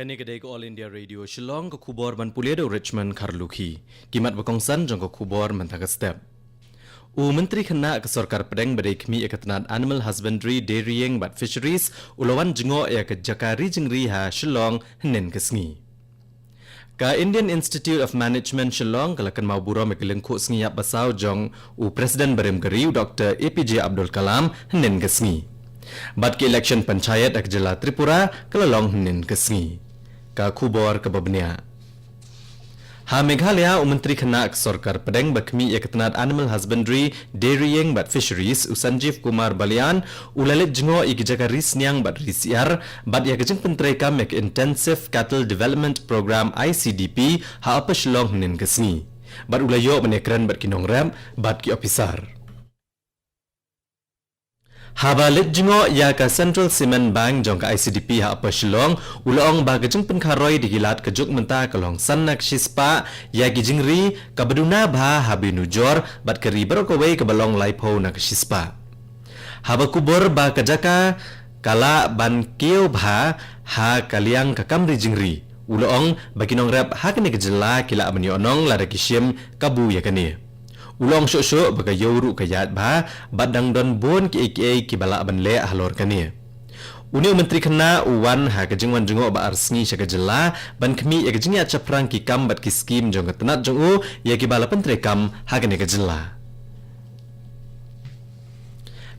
Kani kedai ke All India Radio Shillong ke kubor ban pulia do Richmond Karluki. Kimat bakongsan jong ke kubor mentaka step. Menteri Khana ke Sarkar Pedang badai kemi ekatnat Animal Husbandry, Dairying bat Fisheries ulawan jengo ke Jakari jengri ha Shillong henen kesngi. Ka Indian Institute of Management Shillong kalakan mau buro mekelengkuk sengiap basau jong Presiden Barim Geriu Dr. APJ Abdul Kalam henen kesngi. Bat ke election panchayat ak Jela Tripura kelalong henen kesngi. Ka kubor ke babnia. Ha Meghalaya Menteri Khana ke Sarkar Pedang bakmi ekatnat Animal Husbandry, Dairying bat Fisheries Sanjeev Kumar Balian ulalit jengo Jakari sniang bat risiar bat ya kejeng penterekam ek Intensive Cattle Development Program ICDP ha apa Shillong henen kesngi. Bat ulayo menekran bat kinong ram bat ki officer. Habalit jengo ya ka Central Cement Bank jong ka ICDP ha apa Shillong ulaong bagajeng penkaroi digilat kejuk mentah kalong sanak shispa ya gijingri kabaduna ba habinujor bat keri berokawai ke balong laipo nak shispa. Haba kubur ba kajaka kala ban keo ba ha kaliang ka kamri jingri ulaong baginong rap ha kene kejela kila abanionong lada kisyem kabu ya kene. Ulong syok-syok baga yoru kayat ba badang don bon ki bala ban le halor kani. Uni Menteri Khana uwan ha kejengwan jengo ba arsngi syaka jela ban kemi ya kejengya caprang ki kam bat ki skim jong ketenat jong u ya ki bala pentre kam ha kene kejela.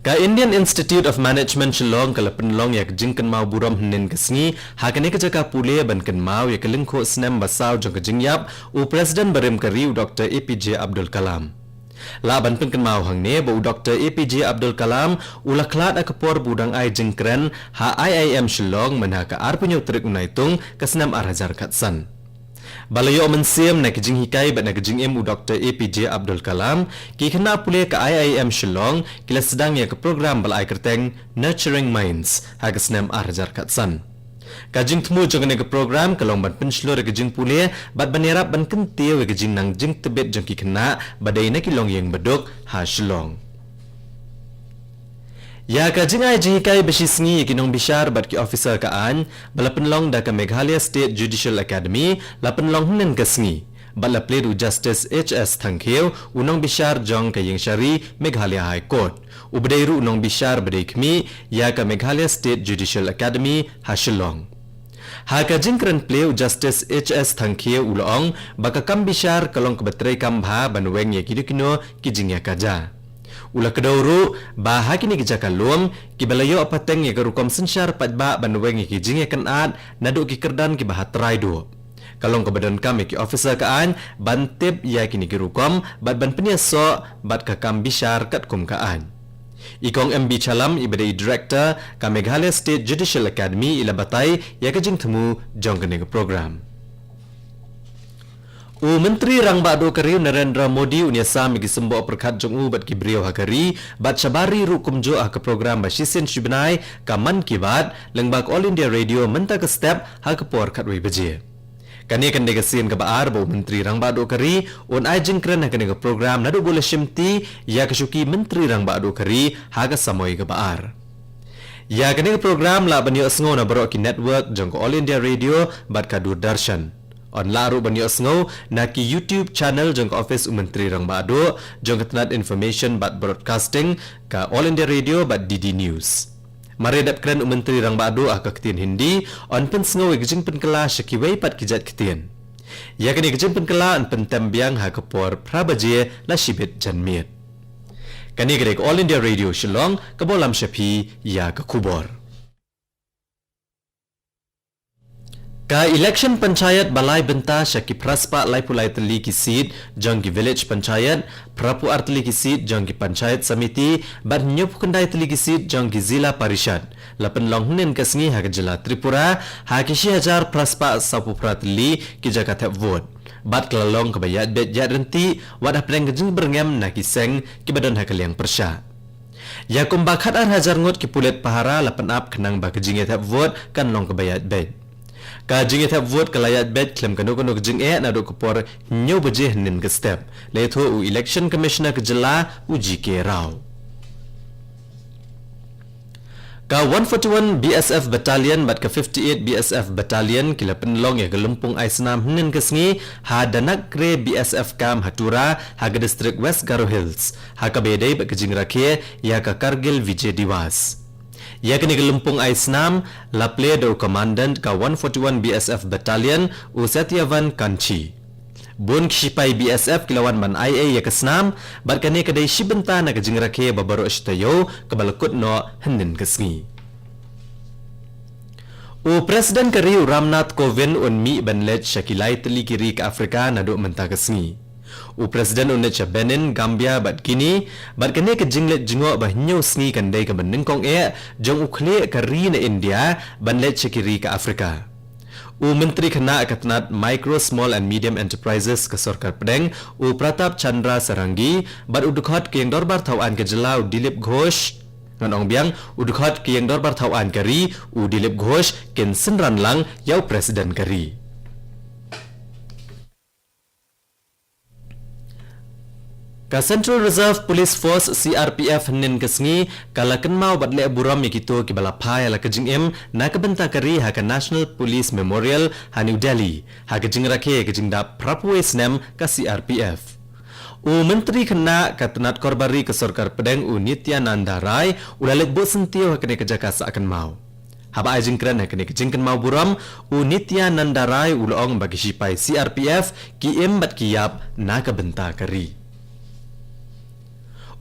Ka Indian Institute of Management Shillong kala penlong ya kejengkan mau buram henen kesngi ha kene kejaka pule ban ken mau ya kelengko snem basau jong kejengyap Presiden Barim Geriu Dr. APJ Abdul Kalam. Laban pengken mau hang ne bu Dr. APJ Abdul Kalam ulah klat akapor budang ai jengkren ha IIM Shillong menha ka ar punyo trik unaitung kesenam arhajar katsan. Balayo mensiam na kejing hikai bat na kejing mu Dr. APJ Abdul Kalam ki kena pule ka IIM Shillong kila sedang ya ke program balai kerteng Nurturing Minds ha kesenam arhajar katsan. Kajing temu jong ke program kalong ban penslor kejing pule bat banerap ban kentiu kejing nang jing tebet jong ki kena badai na kilong yang bedok ha Shillong. Ya kajing ai jikai besisngi kinong bishar bat ki officer kaan bala penlong da ka Meghalaya State Judicial Academy la penlong hnen kesngi bala pledu Justice HS Thangkeu unong bishar jong ka yang syari Meghalaya High Court. Ubadairu unong bishar badai kemi ya ka Meghalaya State Judicial Academy ha Shillong. Ha ka jingkran pleu Justice HS Thangkeu ulong baka kam bishar kalong kebatrai kam bha banweng ya kidukino kijing ya kaja. Ula kedauru ba ha kini kijaka luam ki balayo apateng ya karukom sensyar patba banweng ya kijing ya kanat naduk ki kerdan ki bahat raidu. Kalong kebadan kami ki officer kaan bantip ya kini kirukom bat ban penyaso bat ka kam bishar kat kum kaan. Ikong MB Chalam ibadai director ka Meghalaya State Judicial Academy ila batai ya kejing temu jong kene program. Menteri Rang Bado Keriu Narendra Modi unyasa migi sembo perkat jong bat ki brio hakari bat sabari rukum jo ke program basisen shibnai ka man kibat lengbak All India Radio menta ke step ha ke por kat wei beje. Kani kan negasin ke baar bau Menteri Rang Bado Keri on ai jingkran kan ke program nadu boleh shimti ya kesuki Menteri Rang Bado Keri ha ke samoi ke baar. Ya kani ke program la banyo sngo na baro ki network jong All India Radio bat ka Doordarshan. On laru banyo sngo na ki YouTube channel jong office Menteri Rang Bado jong ketenat information bat broadcasting ka All India Radio bat DD News. Maredap keren Menteri Rang Bado ka ketien Hindi on pen sngo gejing pen kela syakiwei pat kijat ketien. Ya kini gejing pen kela an pen tembiang ha kepor prabaje la shibit janmiet. Kani gedek All India Radio Shillong kebolam syapi ya ke kubor. Ka election panchayat balai benta syaki praspa lai pulai teli ki seat jong ki village panchayat prapu arteli ki seat jong ki panchayat samiti bat nyup kendai teli ki seat jong ki zila parishad lapan long hnen kasngi ha Jela Tripura ha ki 1000 praspa sapu prateli ki jakat vote bat kelalong kebayat bet jat renti wadah pedang kejeng berngam na ki seng ki badan ha kaliang persya. Ya kumbakat ar hajar ngot ki pulet pahara lapan ap kenang ba kejing etap vote kan long kebayat bet. Ka jing etap vote kelayat bet klem kanu jing na do kepor nyo beje nin ke step leto u election commissioner ke Jela uji ke rau. Ka 141 BSF Battalion bat ka 58 BSF Battalion kila penlong ya gelumpung Aisnam hnen kesngi ha danak kre BSF Kam Hatura ha ke distrik West Garo Hills ha ka bedai bat kejing rakhe ya ka Kargil Vijay Diwas. Ya kini gelumpung Aisnam laple do commandant ka 141 BSF Battalion u Satyavan Kanchi. Bun Kshipai BSF kilawan man IA ya kesnam bat kane kadai shibenta na kejing rakhe babaro ishtayo kebalakut no hnen kesngi. U Presiden Kari Ramnath Kovind unmi banlet Shakilai teli kiri ke Afrika naduk mentah kesngi. U Presiden unnet Benin Gambia bat kini bat kane kejinglet jingok bah nyu sngi kandai ke benengkong jong ukhle Kari na India banlet Shakiri ke Afrika. U Menteri Kena Katanat Micro, Small and Medium Enterprises ke Sarkar Pedang U Pratap Chandra Sarangi bat udukhat ke yang dorbar tauan ke Jelau Dilip Ghosh ngan ong biang udukhat ke yang dorbar tauan Kari U Dilip Ghosh ken senran lang yau Presiden Kari. Ka Central Reserve Police Force CRPF hnen kesngi kala kenmau bat le buram yakito ki balapai ala kejing na kebenta Kari ha ka National Police Memorial ha New Delhi ha kejing rakhe kejing da Prapwe Snem ka CRPF. U Menteri Kena Katanat Korbari ke Sarkar Pedang U Nityananda Rai ulalek bo sentio ha kene kejaka sa akan mau. Haba ajing kran ha kene kejing kenmau buram U Nityananda Rai ulong bagi sipai CRPF ki bat kiyap na kebenta Kari.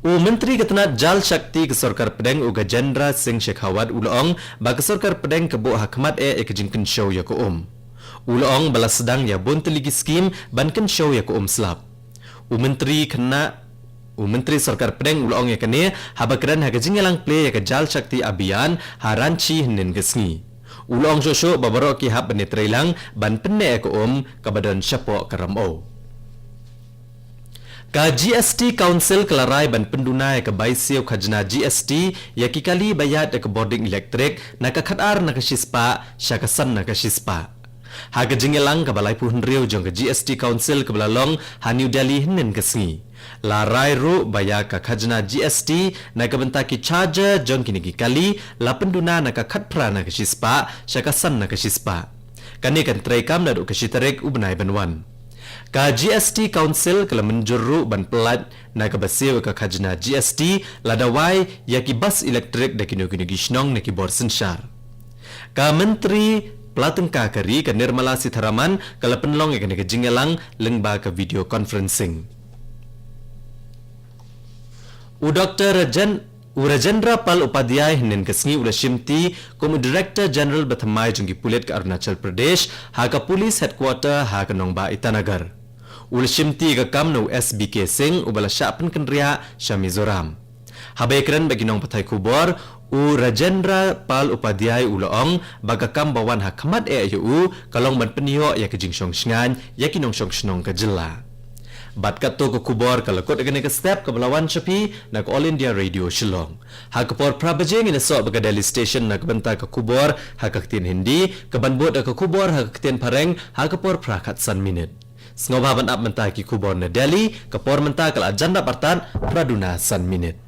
U Menteri Katanat Jal Shakti ke Sarkar Pedang U Gajendra Singh Shekhawat ulong bagi Sarkar Pedang ke bo hakmat kejingkan show ya ko ulong balas sedang ya bon teligi skim bankan show ya ko slap. U Menteri Sarkar Pedang ulong ya kene habakran ha kejingelang play ya ke Jal Shakti Abhiyan haranchi hnen gesngi. Ulong shosho babaro ki hab benetrelang ban penne ko kabadan syapo karamo. Ka GST Council kelarai ban pendunai ke baisiu khajna GST ya kikali bayat ke boarding elektrik na ka khatar na ka shispa syakasan na ka shispa. Ha ke jingelang ka balai puhun riu jong ke GST Council ke belalong ha New Delhi hnen kesngi. Larai ru baya ka khajna GST na ka bentaki charger jong kini kikali la penduna na ka khatpra na ka shispa syakasan na ka shispa. Kani kan traikam na du ka shitarik ubnai banwan. Ka GST Council kala menjuru ban pelat na kabasiw ka khajna GST ladawai yaki bas elektrik da kinu-kinu gishnong na kibor sensyar. Ka Menteri Pelatengka Kari ka Nirmala Sitharaman kala penlong ya ka jingelang lengba ka video conferencing. U Dr. Rajendra Pal Upadhyay hnen kesngi ula shimti como Director General Bathamai jungki pulit ke Arunachal Pradesh ha ka Police Headquarter ha ka Nongba Itanagar. Ula shimti ka kamno SBK Singh ubala syapan kendria Shamizoram. Habaikran bagi nong patai kubor u Rajendra Pal Upadhyay ulaong baga kam bawan ha kamat ayu kalong ban penio ya kejing syong shngan ya kinong syong shnong ka jela. Bat kato ko kubor kalakot agane ka step ka balawan shapi na All India Radio Shillong. Ha kapor prabajeng ina so baga Delhi Station na kabanta ka kubor ha kaktin Hindi, kabanbot ka kubor ha kaktin Pareng ha kapor prakat san minute. Sengobaban ap mentah ki kubor na Delhi, kapor mentah kala agenda partan praduna san minute.